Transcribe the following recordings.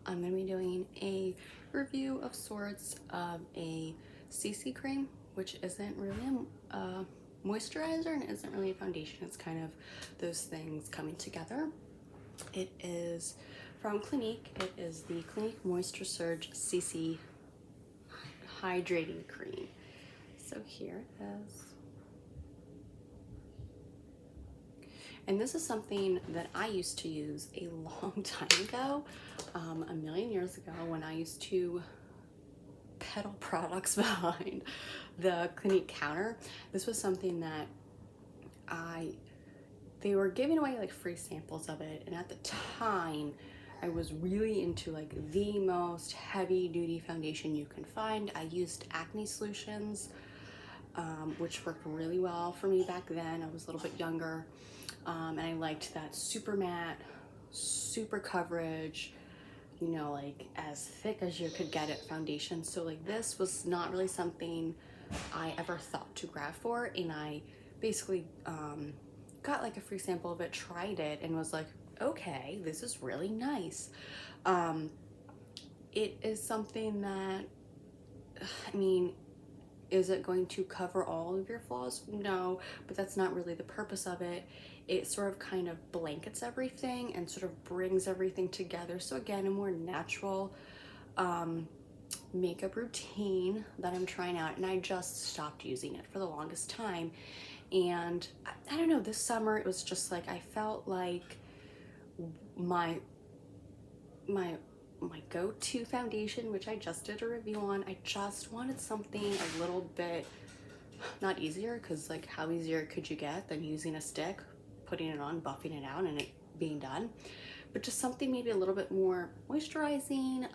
I'm going to be doing a review of sorts of a CC cream, which isn't really a moisturizer and isn't really a foundation. It's kind of those things coming together. It is from Clinique. It is the Clinique Moisture Surge CC Hydrating Cream. So here it is. And this is something that I used to use a long time ago, a million years ago, when I used to peddle products behind the Clinique counter. This was something that they were giving away like free samples of it, and at the time I was really into like the most heavy duty foundation you can find. I used acne solutions, which worked really well for me back then. I was a little bit younger. And I liked that super matte, super coverage, you know, like as thick as you could get it foundation. So like this was not really something I ever thought to grab for, and I basically got like a free sample of it, tried it, and was like, okay, this is really nice. It is something that, I mean, is it going to cover all of your flaws? No, but that's not really the purpose of it. It sort of kind of blankets everything and sort of brings everything together. So again, a more natural makeup routine that I'm trying out, and I just stopped using it for the longest time. And I don't know, this summer it was just like I felt like my go-to foundation, which I just did a review on. I just wanted something a little bit, not easier, because like how easier could you get than using a stick, putting it on, buffing it out, and it being done, but just something maybe a little bit more moisturizing.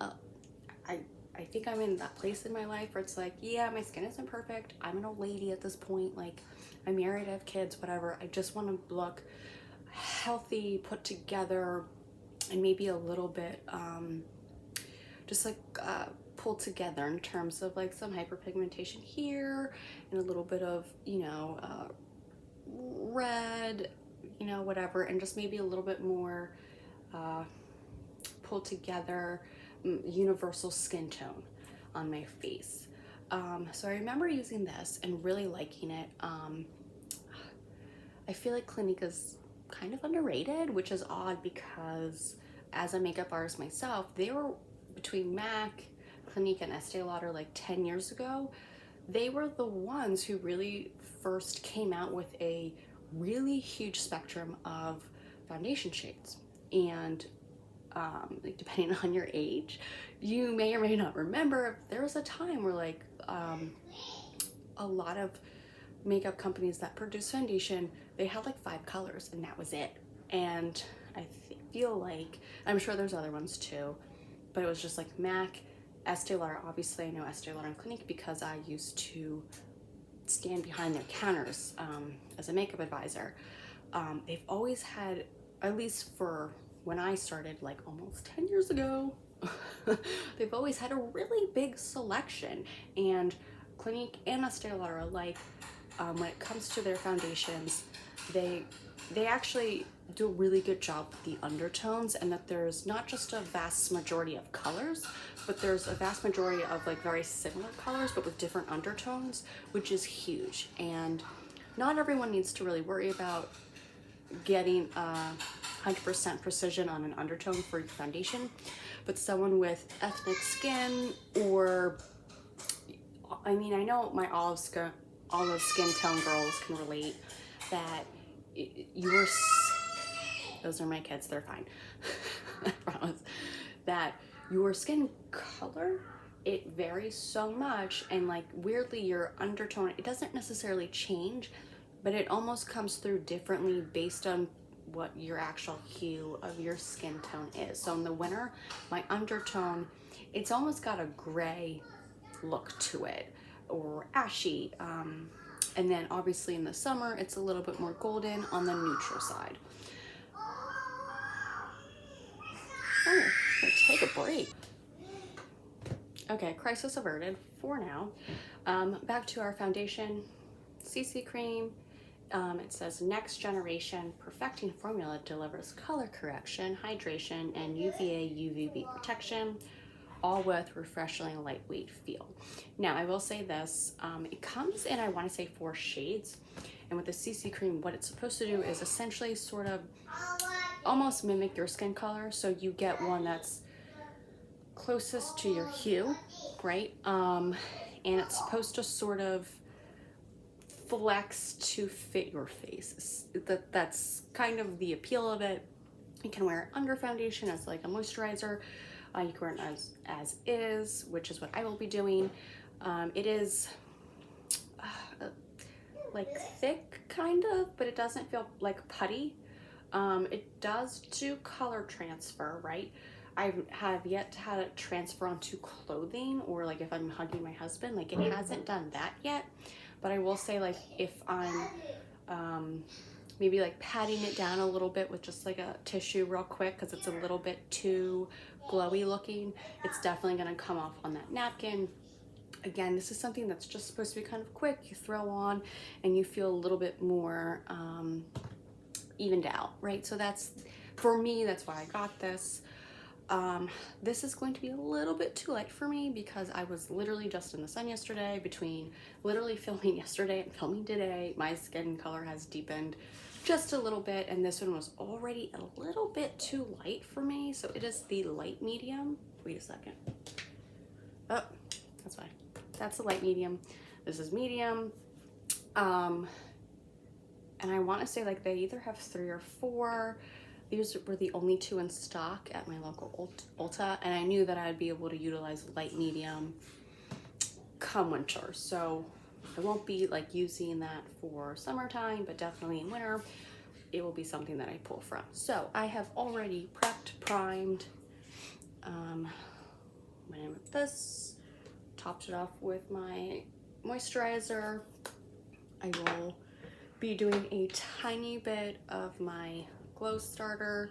I think I'm in that place in my life where it's like, yeah, my skin isn't perfect. I'm an old lady at this point. Like, I'm married, I have kids, whatever. I just want to look healthy, put together, and maybe a little bit just like pulled together in terms of like some hyperpigmentation here and a little bit of, you know, red, you know, whatever, and just maybe a little bit more pulled together universal skin tone on my face. So I remember using this and really liking it. I feel like Clinique is kind of underrated, which is odd because as a makeup artist myself, they were between MAC, Clinique, and Estee Lauder like 10 years ago. They were the ones who really first came out with a really huge spectrum of foundation shades. And like depending on your age, you may or may not remember, there was a time where like a lot of makeup companies that produce foundation, they had like 5 colors and that was it. And I feel like, I'm sure there's other ones too, but it was just like MAC, Estee Lauder. Obviously I know Estee Lauder and Clinique because I used to stand behind their counters as a makeup advisor. They've always had, at least for when I started like almost 10 years ago, they've always had a really big selection. And Clinique and Estee Lauder alike, when it comes to their foundations, they actually do a really good job with the undertones, and that there's not just a vast majority of colors, but there's a vast majority of like very similar colors but with different undertones, which is huge. And not everyone needs to really worry about getting 100% precision on an undertone for your foundation, but someone with ethnic skin, or I mean, I know my olive skin tone girls can relate, that those are my kids, they're fine. I promise. That your skin color, it varies so much, and like weirdly your undertone, it doesn't necessarily change, but it almost comes through differently based on what your actual hue of your skin tone is. So in the winter, my undertone, it's almost got a gray look to it, or ashy. And then obviously in the summer, it's a little bit more golden on the neutral side. Oh, take a break. Okay, crisis averted for now. Back to our foundation, CC cream. It says next generation perfecting formula delivers color correction, hydration, and UVA UVB protection, all with refreshingly lightweight feel. Now I will say this, it comes in, I want to say 4 shades, and with the CC cream, what it's supposed to do is essentially sort of almost mimic your skin color, so you get one that's closest to your hue, right? And it's supposed to sort of flex to fit your face. That's kind of the appeal of it. You can wear it under foundation as like a moisturizer. You can wear it as is, which is what I will be doing. It is like thick kind of, but it doesn't feel like putty. It does do color transfer, right? I have yet to have it transfer onto clothing, or like if I'm hugging my husband, like it hasn't done that yet. But I will say, like, if I'm maybe like patting it down a little bit with just like a tissue real quick because it's a little bit too glowy looking, it's definitely going to come off on that napkin. Again, this is something that's just supposed to be kind of quick. You throw on and you feel a little bit more evened out, right? So that's, for me, that's why I got this. This is going to be a little bit too light for me because I was literally just in the sun yesterday. Between literally filming yesterday and filming today, my skin color has deepened just a little bit, and this one was already a little bit too light for me. So it is the light medium. Wait a second. Oh, that's fine. That's the light medium. This is medium. And I want to say like they either have 3 or 4. These were the only 2 in stock at my local Ulta, and I knew that I'd be able to utilize light medium come winter. So I won't be like using that for summertime, but definitely in winter, it will be something that I pull from. So I have already prepped, primed, went in with this, topped it off with my moisturizer. I will be doing a tiny bit of my glow starter,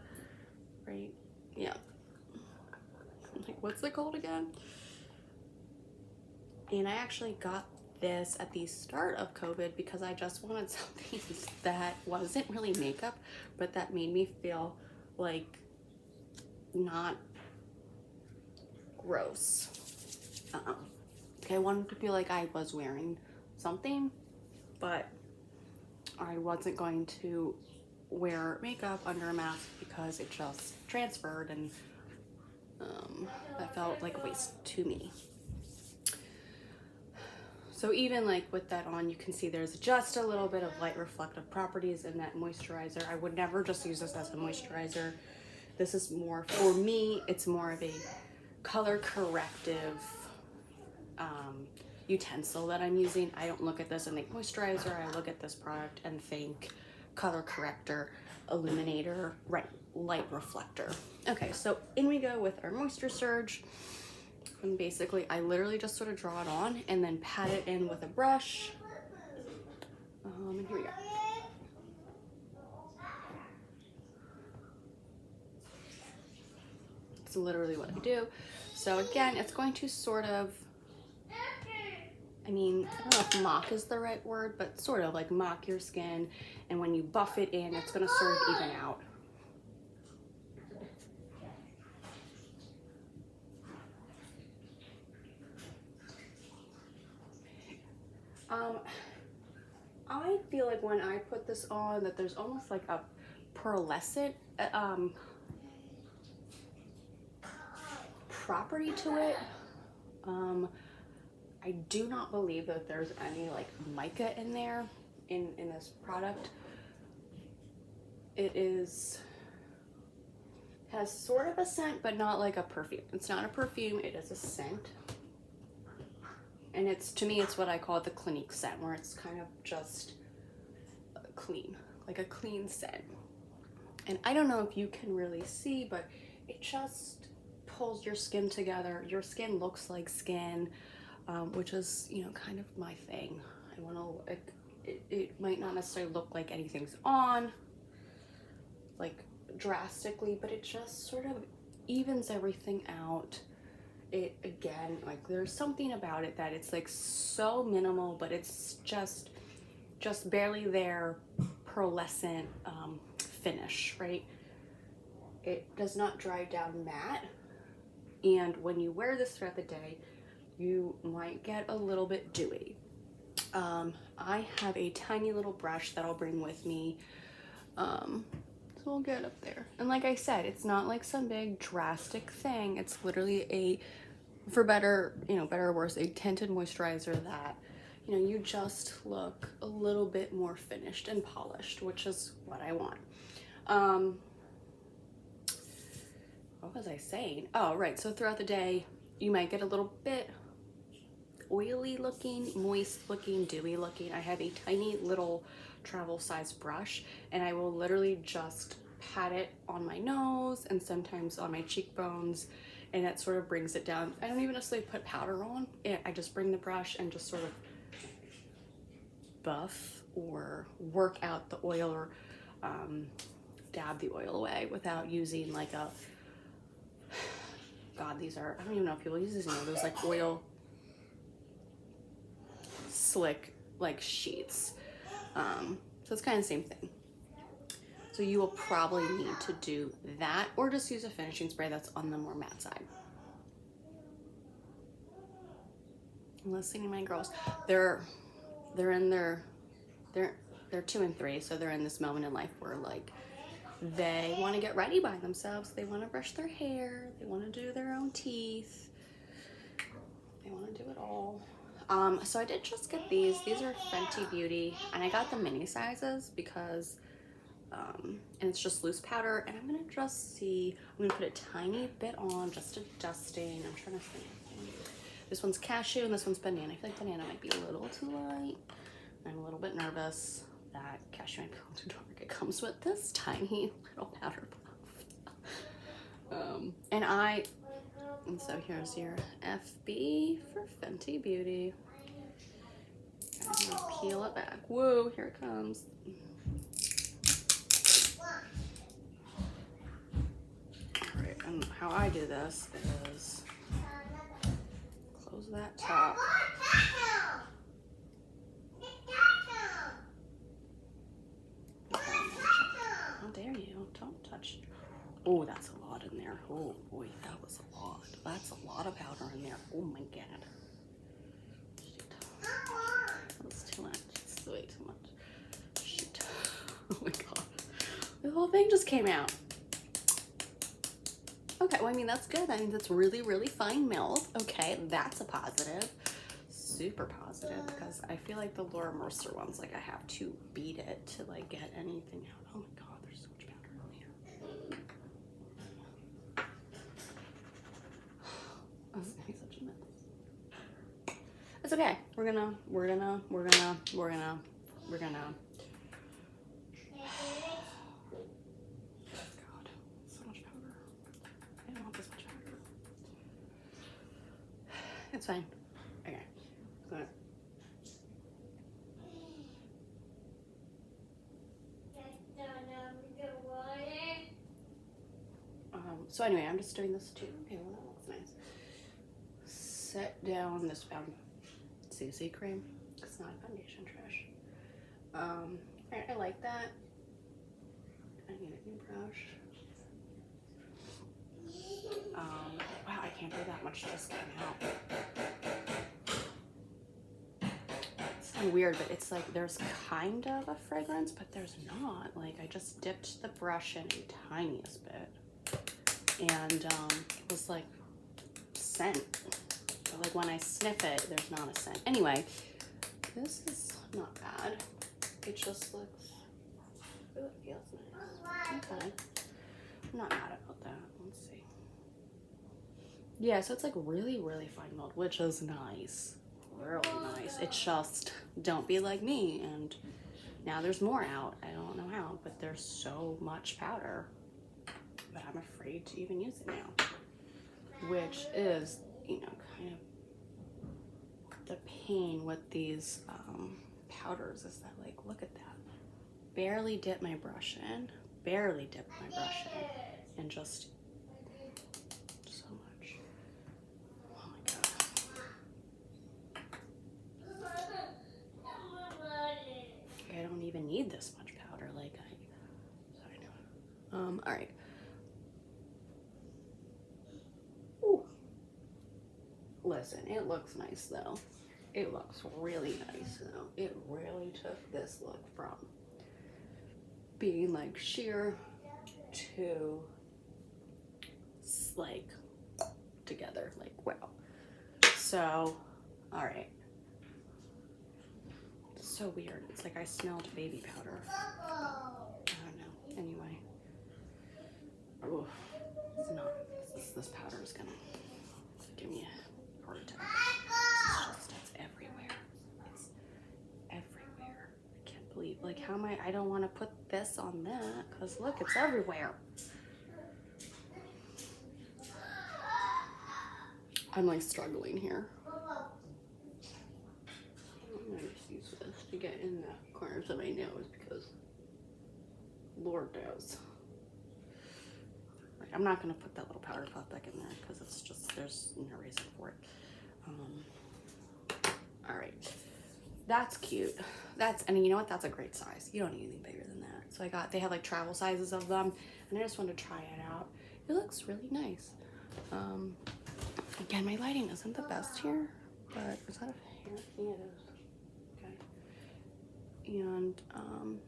right? Yeah. Like, what's it called again? And I actually got this at the start of COVID because I just wanted something that wasn't really makeup, but that made me feel like not gross. I wanted to feel like I was wearing something, but I wasn't going to wear makeup under a mask because it just transferred, and that felt like a waste to me. So even like with that on, you can see there's just a little bit of light reflective properties in that moisturizer. I would never just use this as a moisturizer. This is more, for me, it's more of a color corrective utensil that I'm using. I don't look at this and think moisturizer. I look at this product and think color corrector, illuminator, right, light reflector. Okay, so in we go with our Moisture Surge. And basically, I literally just sort of draw it on and then pat it in with a brush. And here we go. It's literally what I do. So again, it's going to sort of, I mean, I don't know if mock is the right word, but sort of like mock your skin. And when you buff it in, it's going to sort of even out. I feel like when I put this on that there's almost like a pearlescent property to it. I do not believe that there's any like mica in there in this product. It has sort of a scent, but not like a perfume. It's not a perfume, it is a scent. And it's, to me, it's what I call the Clinique scent, where it's kind of just clean, like a clean scent. And I don't know if you can really see, but it just pulls your skin together. Your skin looks like skin, which is, you know, kind of my thing. I want to, it might not necessarily look like anything's on, like drastically, but it just sort of evens everything out. It, again, like there's something about it that it's like so minimal, but it's just just barely there, pearlescent finish, right? It does not dry down matte, and when you wear this throughout the day, you might get a little bit dewy. I have a tiny little brush that I'll bring with me, so we'll get up there. And like I said, it's not like some big drastic thing. It's literally a, for better, you know, better or worse, a tinted moisturizer that, you know, you just look a little bit more finished and polished, which is what I want. What was I saying? Oh, right. So throughout the day, you might get a little bit oily looking, moist looking, dewy looking. I have a tiny little travel size brush, and I will literally just pat it on my nose and sometimes on my cheekbones, and that sort of brings it down. I don't even necessarily put powder on it. I just bring the brush and just sort of buff or work out the oil, or dab the oil away without using like a, God, these are, I don't even know if people use these anymore. Those like oil slick like sheets. So it's kind of the same thing. So you will probably need to do that, or just use a finishing spray that's on the more matte side. I'm listening to my girls. They're 2 and 3, so they're in this moment in life where like they want to get ready by themselves. They want to brush their hair. They want to do their own teeth. They want to do it all. So I did just get these. These are Fenty Beauty, and I got the mini sizes because, and it's just loose powder. And I'm gonna just see. I'm gonna put a tiny bit on, just a dusting. I'm trying to think. This one's cashew and this one's banana. I feel like banana might be a little too light. I'm a little bit nervous that cashew might be a little too dark. It comes with this tiny little powder puff. And so here's your FB for Fenty Beauty. I'm gonna peel it back. Whoa, here it comes. All right, and how I do this is close that top. How dare you? Don't touch. Oh, that's a lot in there. Oh boy, that was a lot. That's a lot of powder in there. Oh my god. That was too much. It's way too much. Shoot. Oh my god. The whole thing just came out. Okay, well, I mean, that's good. I mean, that's really, really fine melt. Okay, that's a positive. Super positive, because I feel like the Laura Mercier ones, like I have to beat it to like get anything out. Oh my god, there's so much powder in here. This is gonna be such a mess. It's okay. We're gonna. God, so much powder. I don't want this much powder. It's fine. Okay. So anyway, I'm just doing this too. Okay, well, that looks nice. Set down this CC cream. It's not a foundation, trash. Alright, I like that. I need a new brush. Wow, I can't do that much just came out. It's kind of weird, but it's like there's kind of a fragrance, but there's not. Like I just dipped the brush in the tiniest bit. And it was like scent. But like when I sniff it, there's not a scent. Anyway, this is not bad. It just looks, ooh, it feels nice. Okay. I'm not mad about that. Let's see. Yeah, so it's like really, really fine melt, which is nice. Really nice. It's just, don't be like me. And now there's more out. I don't know how, but there's so much powder that I'm afraid to even use it now, which is, you know, kind of the pain with these powders is that, like, look at that. Barely dip my brush in, and just so much. Oh my god. All right. Ooh. Listen, it looks nice though. It looks really nice though. It really took this look from being like sheer to like together, like wow. So, all right. It's so weird. It's like I smelled baby powder. I don't know. Anyway. Oh, it's not. This powder is gonna give me a heart attack. It's everywhere. It's everywhere. I can't believe. Like, how am I don't want to put this on that because look, it's everywhere. I'm like struggling here. I'm gonna just use this to get in the corners of my nose because Lord knows. Like, I'm not gonna put that little powder puff back in there because it's just there's no reason for it. All right, that's cute. And you know what? That's a great size. You don't need anything bigger than that. So they have like travel sizes of them, and I just wanted to try it out. It looks really nice. Again, my lighting isn't the best here, but is that a hair? Yeah, it is. Okay. And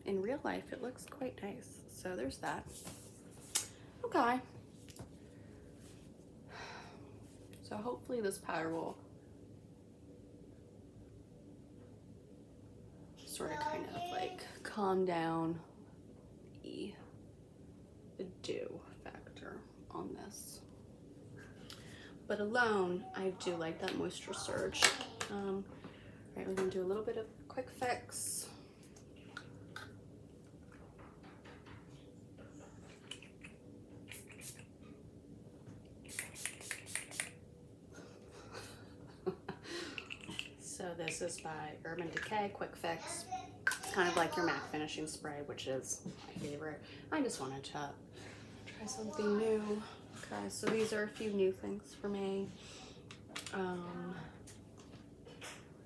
in real life, it looks quite nice. So there's that. Okay. So hopefully this powder will sort of kind of like calm down the dew factor on this. But alone, I do like that moisture surge. All right, we're gonna do a little bit of quick fix. So this is by Urban Decay Quick Fix. It's kind of like your MAC finishing spray, which is my favorite. I just wanted to try something new. Okay, so these are a few new things for me. I'm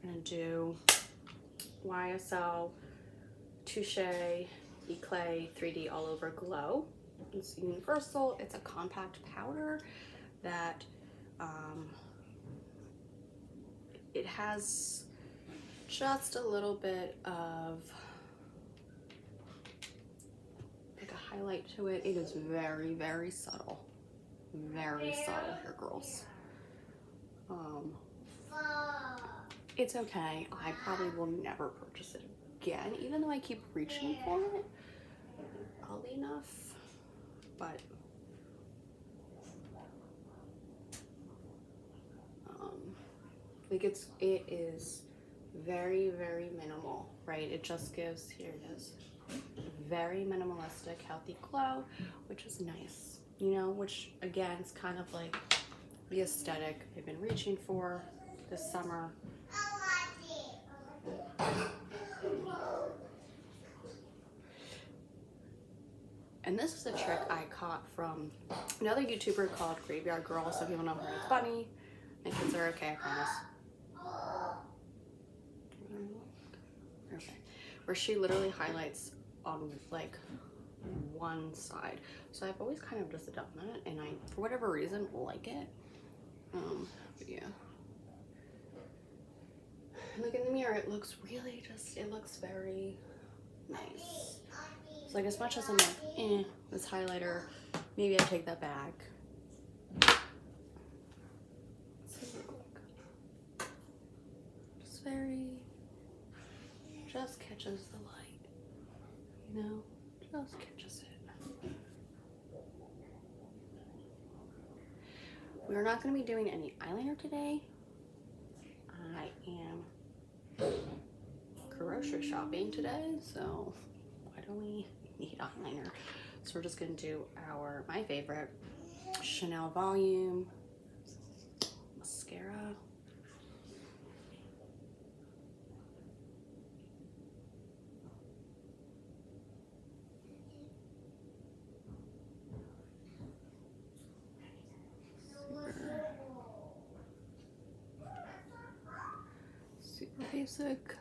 gonna do YSL Touche Eclay 3D All Over Glow. It's universal. It's a compact powder that it has just a little bit of like a highlight to it. It is very, very subtle. Very subtle here, girls. It's okay. I probably will never purchase it again, even though I keep reaching for it. Oddly enough, but like it is very, very minimal, right? It just gives, here it is, very minimalistic, healthy glow, which is nice, you know, which again is kind of like the aesthetic I've been reaching for this summer. And this is a trick I caught from another YouTuber called Graveyard Girl. Some people know her as Bunny. My kids are okay, I promise. Okay. Where she literally highlights on like one side. So I've always kind of just done that, and I, for whatever reason, like it. But yeah. Look in the mirror, it looks really just, it looks very nice. So like as much as I'm like, this highlighter, maybe I take that back. Just very, just catches the light, you know, just catches it. We're not going to be doing any eyeliner today. I am grocery shopping today, so why don't we need eyeliner? So we're just going to do my favorite Chanel Volume mascara. Super basic.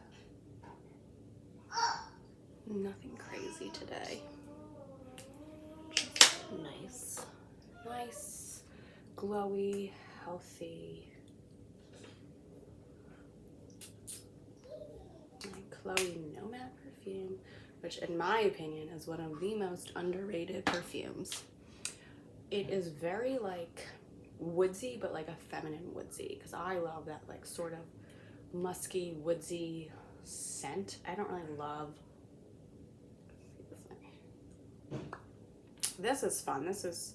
Nothing crazy today. Just Nice, nice, glowy, healthy. Chloe Nomad perfume, which in my opinion is one of the most underrated perfumes. It is very like woodsy, but like a feminine woodsy, because I love that like sort of musky, woodsy scent. I don't really love. This is fun. This is,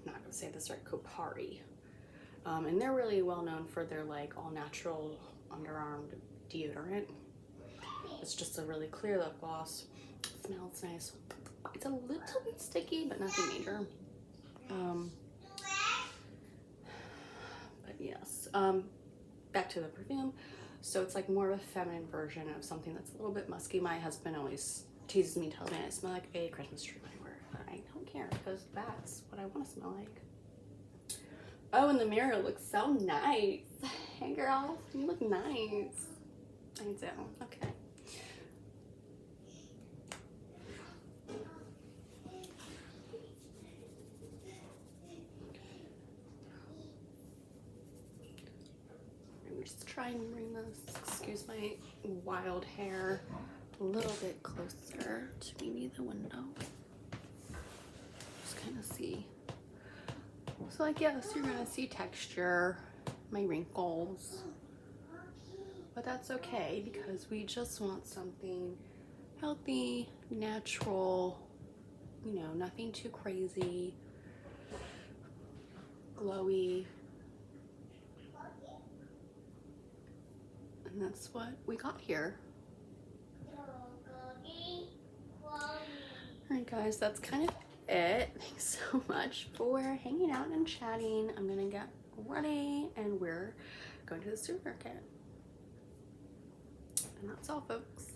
I'm not gonna say this right, Kopari. And they're really well known for their like all natural underarm deodorant. It's just a really clear lip gloss. It smells nice. It's a little bit sticky, but nothing major. But yes, back to the perfume. So it's like more of a feminine version of something that's a little bit musky. My husband always teases me, telling me I smell like a Christmas tree anywhere. I don't care, because that's what I want to smell like. Oh, in the mirror it looks so nice. Hey girl, you look nice. I do. Okay. I'm just trying to bring this, excuse my wild hair, a little bit closer to maybe the window. Just kind of see. So like, yes, you're gonna see texture, my wrinkles, but that's okay because we just want something healthy, natural, you know, nothing too crazy, glowy. And that's what we got here. Alright guys, that's kind of it. Thanks so much for hanging out and chatting. I'm gonna get ready and we're going to the supermarket. And that's all, folks.